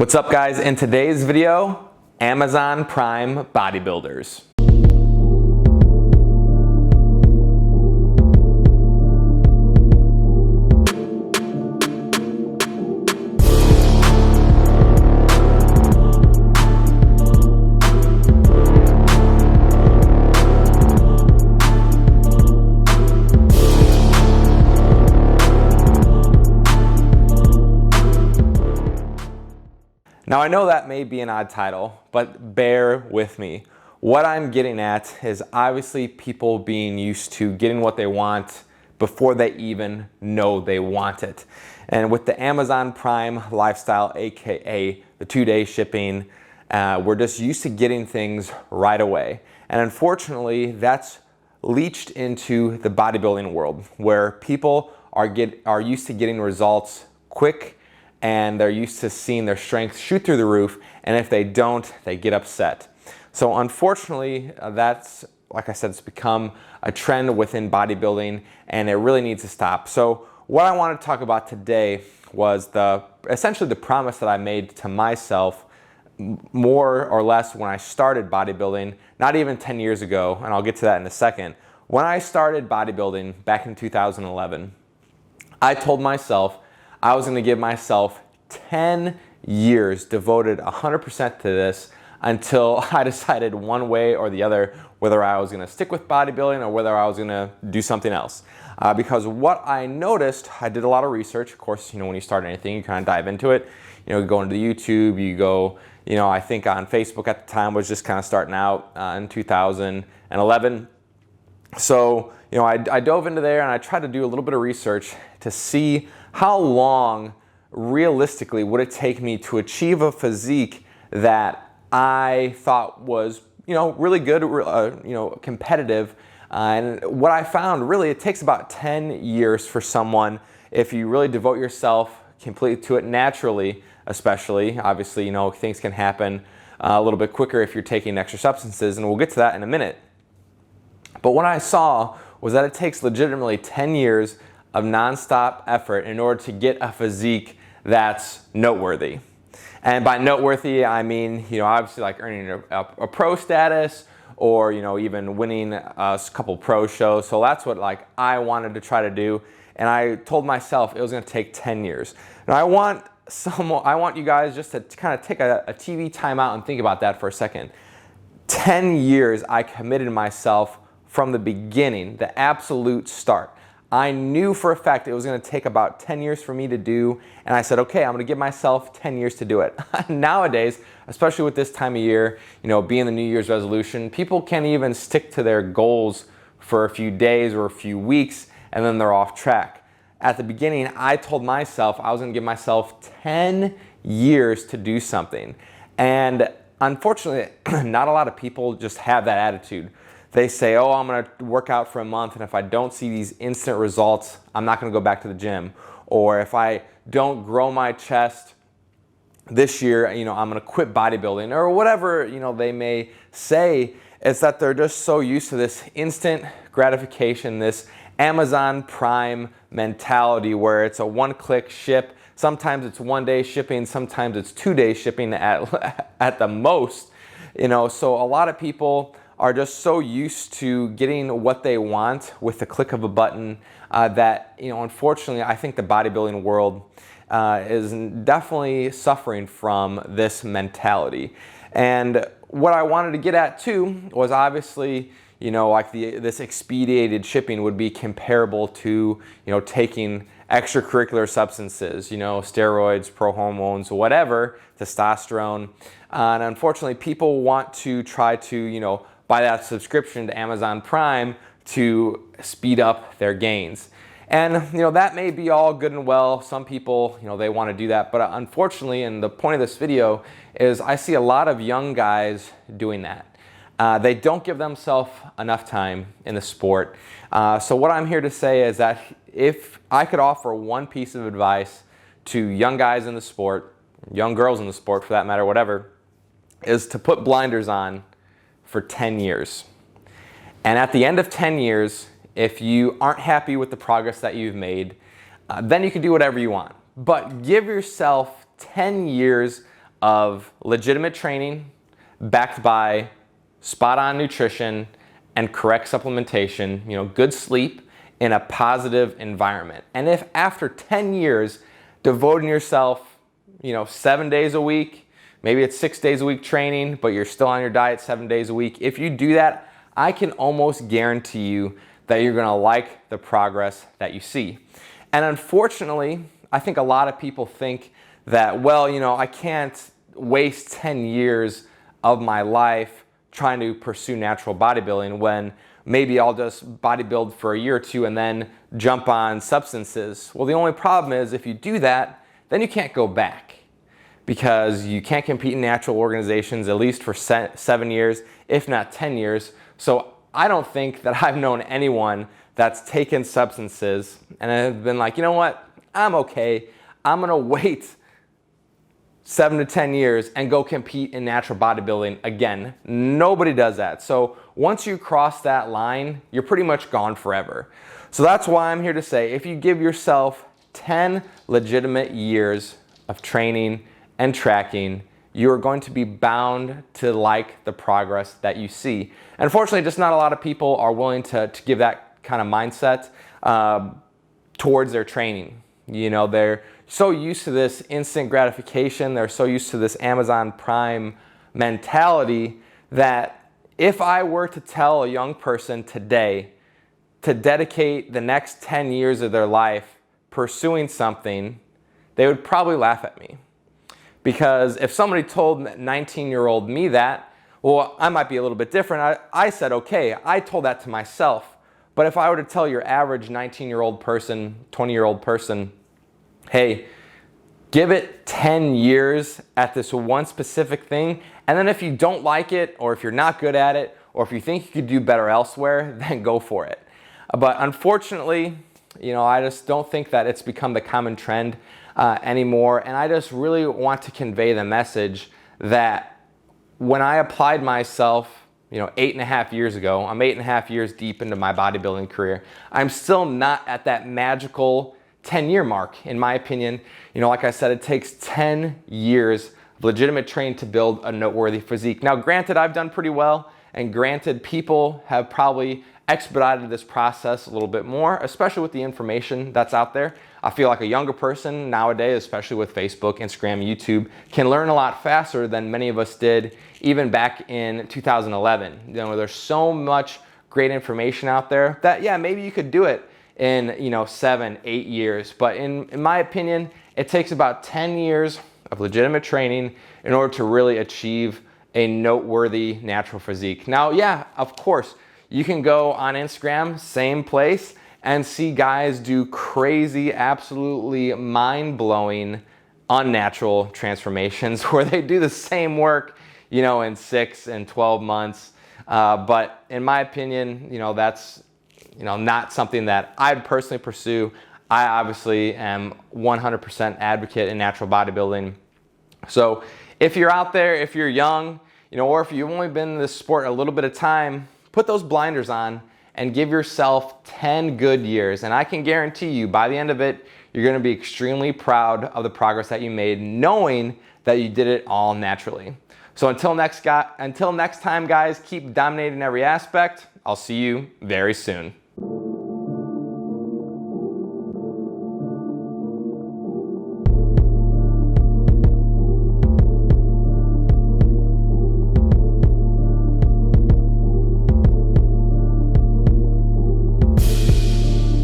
What's up guys? In today's video, Amazon Prime bodybuilders. Now I know that may be an odd title, but bear with me. What I'm getting at is obviously people being used to getting what they want before they even know they want it. And with the Amazon Prime lifestyle, aka the 2-day shipping, we're just used to getting things right away. And unfortunately, that's leached into the bodybuilding world where people are used to getting results quick, and they're used to seeing their strength shoot through the roof, and if they don't, they get upset. So unfortunately, that's, like I said, it's become a trend within bodybuilding, and it really needs to stop. So what I want to talk about today was essentially the promise that I made to myself more or less when I started bodybuilding, not even 10 years ago, and I'll get to that in a second. When I started bodybuilding back in 2011, I told myself I was going to give myself 10 years devoted 100% to this until I decided one way or the other whether I was going to stick with bodybuilding or whether I was going to do something else. Because what I noticed, I did a lot of research. Of course, when you start anything, you kind of dive into it. You go into YouTube, you go, I think on Facebook at the time was just kind of starting out in 2011. So, I dove into there and I tried to do a little bit of research to see how long realistically would it take me to achieve a physique that I thought was, really good, competitive. And what I found, really, it takes about 10 years for someone, if you really devote yourself completely to it naturally, especially. Obviously, things can happen a little bit quicker if you're taking extra substances, and we'll get to that in a minute. But what I saw was that it takes legitimately 10 years of nonstop effort in order to get a physique that's noteworthy. And by noteworthy, I mean, obviously like earning a pro status or, even winning a couple pro shows. So that's what I wanted to try to do. And I told myself it was going to take 10 years. Now I want you guys just to kind of take a TV timeout and think about that for a second. 10 years I committed myself from the beginning, the absolute start. I knew for a fact it was going to take about 10 years for me to do, and I said, okay, I'm going to give myself 10 years to do it. Nowadays, especially with this time of year, being the New Year's resolution, people can't even stick to their goals for a few days or a few weeks, and then they're off track. At the beginning, I told myself I was going to give myself 10 years to do something. And unfortunately, not a lot of people just have that attitude. They say, oh, I'm going to work out for a month, and if I don't see these instant results, I'm not going to go back to the gym. Or if I don't grow my chest this year, I'm going to quit bodybuilding. Or whatever, they may say. It's that they're just so used to this instant gratification, this Amazon Prime mentality where it's a one-click ship. Sometimes it's 1-day shipping, sometimes it's 2-day shipping at the most. So a lot of people are just so used to getting what they want with the click of a button that, unfortunately, I think the bodybuilding world is definitely suffering from this mentality. And what I wanted to get at too was obviously, this expedited shipping would be comparable to, taking extracurricular substances, steroids, pro hormones, whatever, testosterone. And unfortunately, people want to try to, buy that subscription to Amazon Prime to speed up their gains. And that may be all good and well. Some people, they want to do that. But unfortunately, and the point of this video is I see a lot of young guys doing that. They don't give themselves enough time in the sport. So what I'm here to say is that if I could offer one piece of advice to young guys in the sport, young girls in the sport for that matter, whatever, is to put blinders on for 10 years. And at the end of 10 years, if you aren't happy with the progress that you've made, then you can do whatever you want. But give yourself 10 years of legitimate training backed by spot on nutrition and correct supplementation, good sleep in a positive environment. And if after 10 years devoting yourself, 7 days a week, maybe it's 6 days a week training, but you're still on your diet 7 days a week, if you do that, I can almost guarantee you that you're gonna like the progress that you see. And unfortunately, I think a lot of people think that, well, I can't waste 10 years of my life trying to pursue natural bodybuilding when maybe I'll just bodybuild for a year or two and then jump on substances. Well, the only problem is if you do that, then you can't go back because you can't compete in natural organizations at least for 7 years, if not 10 years. So I don't think that I've known anyone that's taken substances and have been like, you know what, I'm okay. I'm gonna wait 7 to 10 years and go compete in natural bodybuilding again. Nobody does that. So once you cross that line, you're pretty much gone forever. So that's why I'm here to say, if you give yourself 10 legitimate years of training and tracking, you're going to be bound to like the progress that you see. And unfortunately, just not a lot of people are willing to give that kind of mindset towards their training. They're so used to this instant gratification, they're so used to this Amazon Prime mentality that if I were to tell a young person today to dedicate the next 10 years of their life pursuing something, they would probably laugh at me. Because if somebody told 19-year-old me that, well, I might be a little bit different. I said, okay, I told that to myself. But if I were to tell your average 19-year-old person, 20-year-old person, hey, give it 10 years at this one specific thing, and then if you don't like it, or if you're not good at it, or if you think you could do better elsewhere, then go for it. But unfortunately, I just don't think that it's become the common trend anymore, and I just really want to convey the message that when I applied myself 8.5 years ago, I'm 8.5 years deep into my bodybuilding career, I'm still not at that magical 10-year mark, in my opinion. Like I said, it takes 10 years of legitimate training to build a noteworthy physique. Now, granted, I've done pretty well, and granted, people have probably expedited this process a little bit more, especially with the information that's out there. I feel like a younger person nowadays, especially with Facebook, Instagram, YouTube, can learn a lot faster than many of us did even back in 2011. There's so much great information out there that, yeah, maybe you could do it in 7, 8 years. But in my opinion, it takes about 10 years of legitimate training in order to really achieve a noteworthy natural physique. Now, yeah, of course, you can go on Instagram, same place, and see guys do crazy, absolutely mind-blowing, unnatural transformations where they do the same work, in 6 and 12 months. But in my opinion, that's not something that I'd personally pursue. I obviously am 100% advocate in natural bodybuilding. So if you're out there, if you're young, or if you've only been in this sport a little bit of time, put those blinders on and give yourself 10 good years. And I can guarantee you by the end of it, you're gonna be extremely proud of the progress that you made, knowing that you did it all naturally. So until next time, guys, keep dominating every aspect. I'll see you very soon.